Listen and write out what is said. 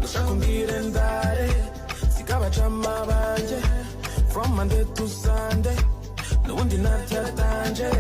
gushaka umbwire ndare sikabacama banje from Monday to Sunday n'ubundi natatanje